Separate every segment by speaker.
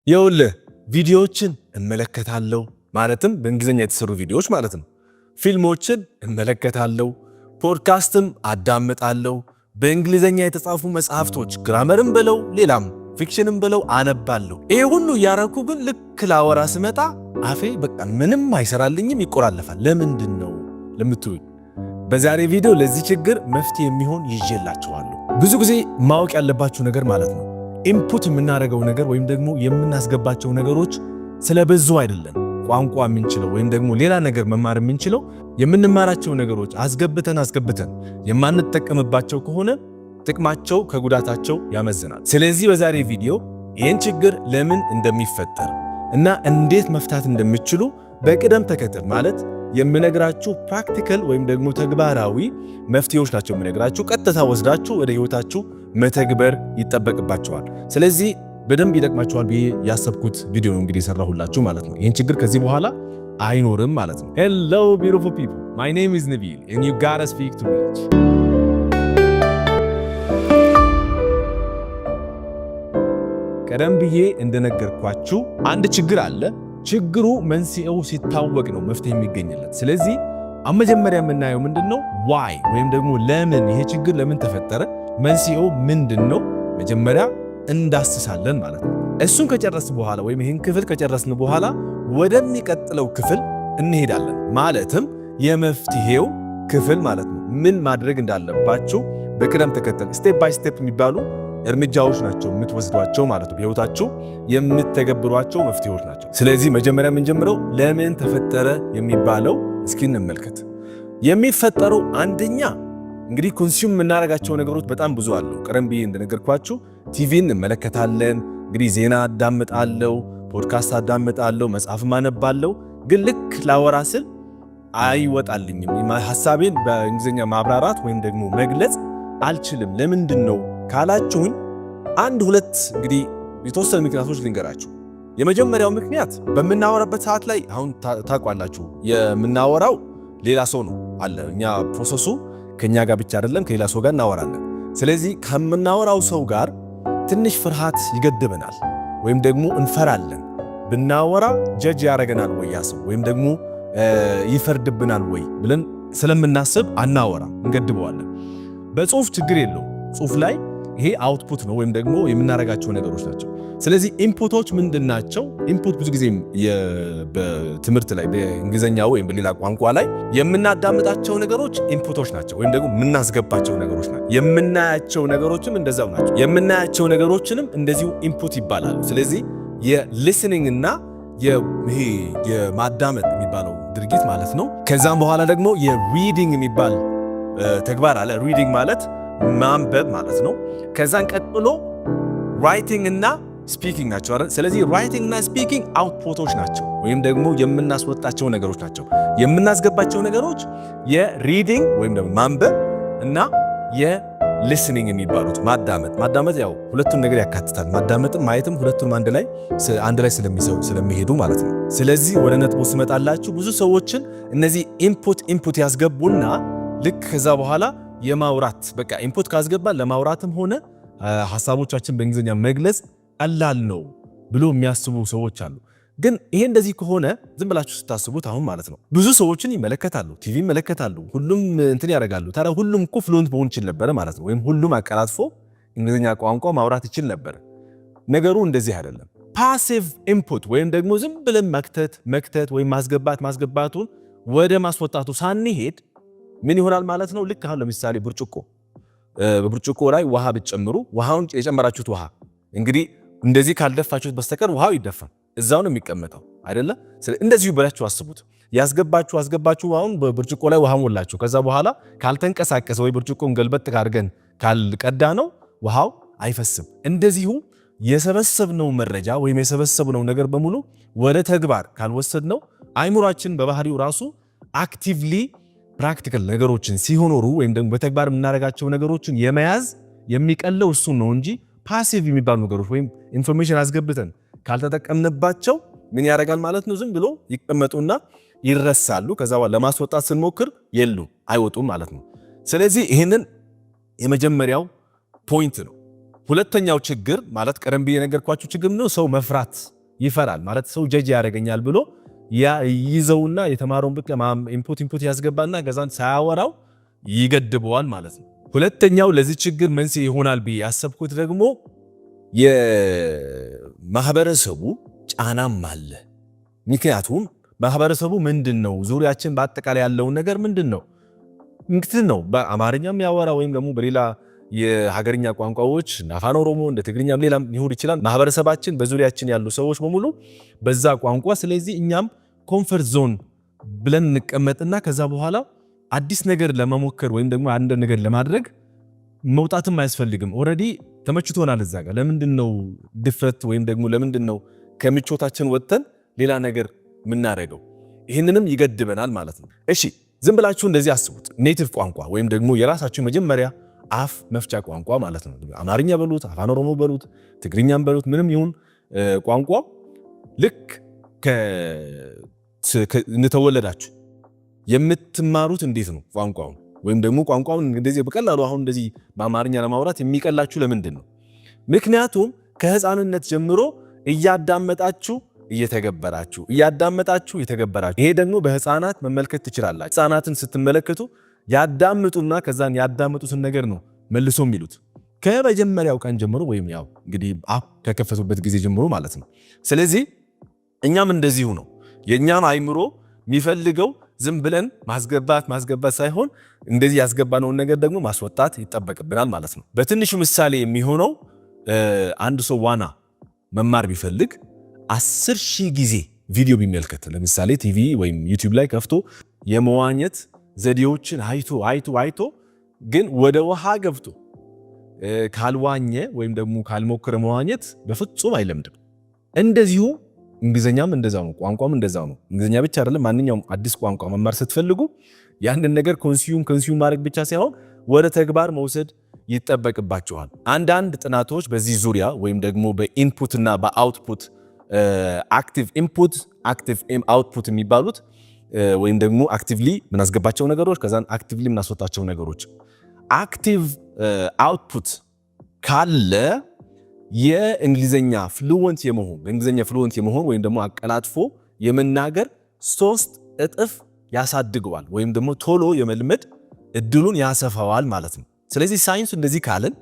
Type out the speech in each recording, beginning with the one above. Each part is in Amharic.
Speaker 1: ይኸውልህ ቪዲዮዎችን እመለከታለሁ ማለትም በእንግሊዝኛ የተሰሩ ቪዲዮዎች ማለት ነው። ፊልሞችን እመለከታለሁ፣ ፖድካስትም አዳምጣለሁ፣ በእንግሊዝኛ የተጻፉ መጽሐፍቶች ግራመርም በለው ሌላም ፊክሽንም በለው አነባለሁ። ይሄ ሁሉ እያረኩ ግን ልክ ላወራ ስመጣ አፌ በቃ ምንም አይሰራልኝም፣ ይቆራለፋል። ለምንድን ነው ለምትሉኝ በዛሬ ቪዲዮ ለዚህ ችግር መፍትሄ የሚሆን ይዤላችኋለሁ። ብዙ ጊዜ ማወቅ ያለባችሁ ነገር ማለት ነው ኢንፑት የምናደርገው ነገር ወይም ደግሞ የምናስገባቸው ነገሮች ስለበዙ አይደለም ቋንቋ የምንችለው ወይም ደግሞ ሌላ ነገር መማር የምንችለው የምንማራቸው ነገሮች አስገብተን የማንጠቀምባቸው ከሆነ ጥቅማቸው ከጉዳታቸው ያመዝናል። ስለዚህ በዛሬ ቪዲዮ ይህን ችግር ለምን እንደሚፈጠር እና እንዴት መፍታት እንደምትችሉ በቅደም ተከተል ማለት የምነግራችሁ ፕራክቲካል ወይም ደግሞ ተግባራዊ መፍትሄዎች ናቸው የምነግራችሁ። ቀጥታ ወስዳችሁ ወደ ህይወታችሁ መተግበር ይጠበቅባቸዋል። ስለዚህ በደንብ ይጠቅማችኋል ብዬ ያሰብኩት ቪዲዮ እንግዲህ የሰራሁላችሁ ማለት ነው። ይህን ችግር ከዚህ በኋላ አይኖርም ማለት ነው። Hello beautiful people, my name is Nabil and you gotta speak to reach. ቀደም ብዬ እንደነገርኳችሁ አንድ ችግር አለ። ችግሩ መንስኤው ሲታወቅ ነው መፍትሄ የሚገኝለት። ስለዚህ መጀመሪያ የምናየው ምንድነው why ወይም ደግሞ ለምን ይሄ ችግር ለምን ተፈጠረ፣ መንስኤው ምንድነው መጀመሪያ እንዳስሳለን ማለት ነው። እሱን ከጨረስን በኋላ ወይም ይሄን ክፍል ከጨረስን በኋላ ወደሚቀጥለው ክፍል እንሄዳለን። ማለትም የመፍትሄው ክፍል ማለት ነው። ምን ማድረግ እንዳለባችሁ በቅደም ተከተል ስቴፕ ባይ ስቴፕ የሚባሉ እርምጃዎች ናቸው የምትወስዷቸው ማለት ነው። በህይወታችሁ የምትተገብሯቸው መፍትሄዎች ናቸው። ስለዚህ መጀመሪያ የምንጀምረው ለምን ተፈጠረ የሚባለው እስኪ እንመልከት። የሚፈጠረው አንደኛ እንግዲህ ኮንሱም የምናደርጋቸው ነገሮች በጣም ብዙ አሉ። ቀደም ብዬ እንደነገርኳችሁ ቲቪን እንመለከታለን፣ እንግዲህ ዜና አዳምጣለሁ፣ ፖድካስት አዳምጣለሁ፣ መጽሐፍም አነባለሁ። ግን ልክ ላወራ ስል አይወጣልኝም። ሐሳቤን በእንግሊዝኛ ማብራራት ወይም ደግሞ መግለጽ አልችልም። ለምንድን ነው ካላችሁኝ አንድ ሁለት እንግዲህ የተወሰኑ ምክንያቶች ልንገራችሁ። የመጀመሪያው ምክንያት በምናወራበት ሰዓት ላይ አሁን ታውቃላችሁ የምናወራው ሌላ ሰው ነው አለ። እኛ ፕሮሰሱ ከኛ ጋር ብቻ አይደለም ከሌላ ሰው ጋር እናወራለን። ስለዚህ ከምናወራው ሰው ጋር ትንሽ ፍርሃት ይገድበናል ወይም ደግሞ እንፈራለን። ብናወራ ጀጅ ያደርገናል ወይ ያ ሰው ወይም ደግሞ ይፈርድብናል ወይ ብለን ስለምናስብ አናወራም፣ እንገድበዋለን። በጽሁፍ ችግር የለውም። ጽሁፍ ላይ ይሄ አውትፑት ነው ወይም ደግሞ የምናረጋቸው ነገሮች ናቸው። ስለዚህ ኢንፑቶች ምንድናቸው? ኢንፑት ብዙ ጊዜ በትምህርት ላይ በእንግሊዝኛ ወይም በሌላ ቋንቋ ላይ የምናዳምጣቸው ነገሮች ኢንፑቶች ናቸው ወይም ደግሞ የምናስገባቸው ነገሮች ናቸው። የምናያቸው ነገሮችም እንደዛው ናቸው። የምናያቸው ነገሮችንም እንደዚሁ ኢንፑት ይባላሉ። ስለዚህ የሊስኒንግ እና ይሄ የማዳመጥ የሚባለው ድርጊት ማለት ነው። ከዛም በኋላ ደግሞ የሪዲንግ የሚባል ተግባር አለ። ሪዲንግ ማለት ማንበብ ማለት ነው። ከዛን ቀጥሎ ራይቲንግ እና ስፒኪንግ ናቸው አይደል? ስለዚህ ራይቲንግ እና ስፒኪንግ አውትፑቶች ናቸው ወይም ደግሞ የምናስወጣቸው ነገሮች ናቸው። የምናስገባቸው ነገሮች የሪዲንግ ወይም ደግሞ ማንበብ እና የሊስኒንግ የሚባሉት ማዳመጥ ያው ሁለቱም ነገር ያካትታል። ማዳመጥም ማየትም ሁለቱም አንድ ላይ ስለሚሄዱ ማለት ነው። ስለዚህ ወደ ነጥቡ ስመጣላችሁ ብዙ ሰዎችን እነዚህ ኢንፑት ያስገቡና ልክ ከዛ በኋላ የማውራት በቃ ኢንፑት ካስገባን ለማውራትም ሆነ ሐሳቦቻችን በእንግሊዝኛ መግለጽ ቀላል ነው ብሎ የሚያስቡ ሰዎች አሉ። ግን ይሄ እንደዚህ ከሆነ ዝም ብላችሁ ስታስቡት አሁን ማለት ነው ብዙ ሰዎችን ይመለከታሉ፣ ቲቪ ይመለከታሉ፣ ሁሉም እንትን ያደርጋሉ። ታዲያ ሁሉም እኮ ፍሉንት መሆን ይችል ነበር ማለት ነው። ወይም ሁሉም አቀላጥፎ እንግሊዝኛ ቋንቋ ማውራት ይችል ነበር። ነገሩ እንደዚህ አይደለም። ፓሲቭ ኢንፑት ወይም ደግሞ ዝም ብለን መክተት ወይም ማስገባቱን ወደ ማስወጣቱ ሳንሄድ ምን ይሆናል ማለት ነው? ልክ አሁን ለምሳሌ በብርጭቆ ላይ ውሃ ብትጨምሩ ውሃውን የጨመራችሁት ውሃ እንግዲህ እንደዚህ ካልደፋችሁት በስተቀር ውሃው ይደፋል፣ እዛው ነው የሚቀመጠው አይደለ? እንደዚሁ ብላችሁ አስቡት። አስገባችሁ አሁን በብርጭቆ ላይ ውሃ ሞላችሁ። ከዛ በኋላ ካልተንቀሳቀሰ ወይ ብርጭቆን ገልበጥ አድርገን ካልቀዳ ነው ውሃው አይፈስም። እንደዚሁ የሰበሰብነው መረጃ ወይም የሰበሰብነው ነገር በሙሉ ወደ ተግባር ካልወሰድነው አይምሯችን በባህሪው ራሱ አክቲቭሊ ፕራክቲካል ነገሮችን ሲሆኖሩ ወይም ደግሞ በተግባር የምናደርጋቸው ነገሮችን የመያዝ የሚቀለው እሱ ነው እንጂ ፓሲቭ የሚባሉ ነገሮች ወይም ኢንፎርሜሽን አስገብተን ካልተጠቀምንባቸው ምን ያደርጋል ማለት ነው? ዝም ብሎ ይቀመጡና ይረሳሉ። ከዛ በኋላ ለማስወጣት ስንሞክር አይወጡም ማለት ነው። ስለዚህ ይሄንን የመጀመሪያው ፖይንት ነው። ሁለተኛው ችግር ማለት ቀደም ብዬ የነገርኳችሁ ችግር ነው ሰው መፍራት ይፈራል ማለት ሰው ጀጅ ያደርገኛል ብሎ ይዘውና የተማረውን በቃ ኢንፑት ያስገባና ከዛን ሳያወራው ይገድበዋል ማለት ነው። ሁለተኛው ለዚህ ችግር መንስኤ ይሆናል ብዬ ያሰብኩት ደግሞ የማህበረሰቡ ጫናም አለ። ምክንያቱም ማህበረሰቡ ምንድነው ዙሪያችን በአጠቃላይ ያለውን ነገር ምንድነው ነው በአማርኛም ያወራ ወይም ደግሞ በሌላ የሀገርኛ ቋንቋዎች አፋን ኦሮሞ እንደ ትግርኛም ሌላም ሊሆን ይችላል። ማህበረሰባችን በዙሪያችን ያሉ ሰዎች በሙሉ በዛ ቋንቋ፣ ስለዚህ እኛም ኮምፈርት ዞን ብለን እንቀመጥና ከዛ በኋላ አዲስ ነገር ለመሞከር ወይም ደግሞ አንድ ነገር ለማድረግ መውጣትም አያስፈልግም። ኦሬዲ ተመችቶናል እዛ ጋር። ለምንድነው ድፍረት ወይም ደግሞ ለምንድነው ከምቾታችን ወጥተን ሌላ ነገር ምናረገው? ይህንንም ይገድበናል ማለት ነው። እሺ ዝም ብላችሁ እንደዚህ አስቡት። ኔቲቭ ቋንቋ ወይም ደግሞ የራሳችሁ መጀመሪያ አፍ መፍቻ ቋንቋ ማለት ነው። አማርኛ በሉት፣ አፋን ኦሮሞ በሉት፣ ትግርኛም በሉት፣ ምንም ይሁን ቋንቋ ልክ እንተወለዳችሁ የምትማሩት እንዴት ነው ቋንቋውን ወይም ደግሞ ቋንቋውን እንደዚህ በቀላሉ አሁን እንደዚህ በአማርኛ ለማውራት የሚቀላችሁ ለምንድን ነው? ምክንያቱም ከህፃንነት ጀምሮ እያዳመጣችሁ እየተገበራችሁ ይሄ ደግሞ በህፃናት መመልከት ትችላላችሁ። ህፃናትን ስትመለከቱ ያዳምጡና ከዛን ያዳምጡትን ነገር ነው መልሶ የሚሉት ከመጀመሪያው ቀን ጀምሮ ወይም ያው እንግዲህ አፍ ከከፈቱበት ጊዜ ጀምሮ ማለት ነው። ስለዚህ እኛም እንደዚሁ ነው። የኛን አይምሮ የሚፈልገው ዝም ብለን ማስገባት ሳይሆን እንደዚህ ያስገባነውን ነገር ደግሞ ማስወጣት ይጠበቅብናል ማለት ነው። በትንሹ ምሳሌ የሚሆነው አንድ ሰው ዋና መማር ቢፈልግ 10,000 ጊዜ ቪዲዮ ቢመለከት፣ ለምሳሌ ቲቪ ወይም ዩቲዩብ ላይ ከፍቶ የመዋኘት ዘዴዎችን አይቶ ግን ወደ ውሃ ገብቶ ካልዋኘ ወይም ደግሞ ካልሞከረ መዋኘት በፍጹም አይለምድም። እንደዚሁ እንግሊዘኛም እንደዛው ነው፣ ቋንቋም እንደዛው ነው። እንግሊዘኛ ብቻ አይደለም፣ ማንኛውም አዲስ ቋንቋ መማር ስትፈልጉ ያንን ነገር ኮንሱም ማድረግ ብቻ ሳይሆን ወደ ተግባር መውሰድ ይጠበቅባችኋል። አንዳንድ ጥናቶች በዚህ ዙሪያ ወይም ደግሞ በኢንፑት እና በአውትፑት አክቲቭ ኢንፑት አክቲቭ አውትፑት የሚባሉት ወይም ደግሞ አክቲቭሊ ምናስገባቸው ነገሮች ከዛን አክቲቭሊ ምናስወጣቸው ነገሮች። አክቲቭ አውትፑት ካለ የእንግሊዘኛ ፍሉዌንት የመሆን ወይም ደግሞ አቀላጥፎ የመናገር 3 እጥፍ ያሳድገዋል ወይም ደግሞ ቶሎ የመልመድ እድሉን ያሰፋዋል ማለት ነው። ስለዚህ ሳይንሱ እንደዚህ ካለን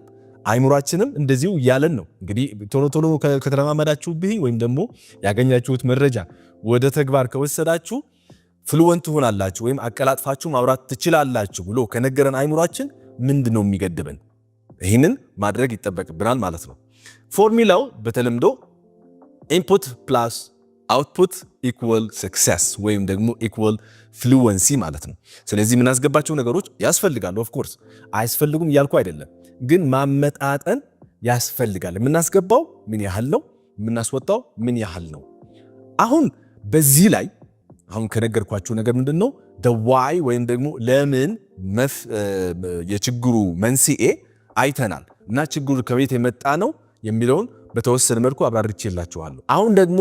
Speaker 1: አይምሯችንም እንደዚሁ እያለን ነው። እንግዲህ ቶሎ ከተለማመዳችሁብኝ ወይም ደግሞ ያገኛችሁት መረጃ ወደ ተግባር ከወሰዳችሁ ፍሉዌንት ትሆናላችሁ ወይም አቀላጥፋችሁ ማውራት ትችላላችሁ ብሎ ከነገረን አይምሯችን ምንድነው የሚገድበን? ይህንን ማድረግ ይጠበቅብናል ማለት ነው። ፎርሙላው በተለምዶ ኢንፑት ፕላስ አውትፑት ኢኩዋል ሰክሰስ ወይም ደግሞ ኢኩዋል ፍሉዌንሲ ማለት ነው። ስለዚህ የምናስገባቸው ነገሮች ያስፈልጋሉ። ኦፍ ኮርስ አያስፈልጉም እያልኩ አይደለም፣ ግን ማመጣጠን ያስፈልጋል። የምናስገባው ምን ያህል ነው፣ የምናስወጣው ምን ያህል ነው። አሁን በዚህ ላይ አሁን ከነገርኳችሁ ነገር ምንድነው ዋይ ወይም ደግሞ ለምን የችግሩ መንስኤ አይተናል እና ችግሩ ከቤት የመጣ ነው የሚለውን በተወሰነ መልኩ አብራርቼላችኋለሁ። አሁን ደግሞ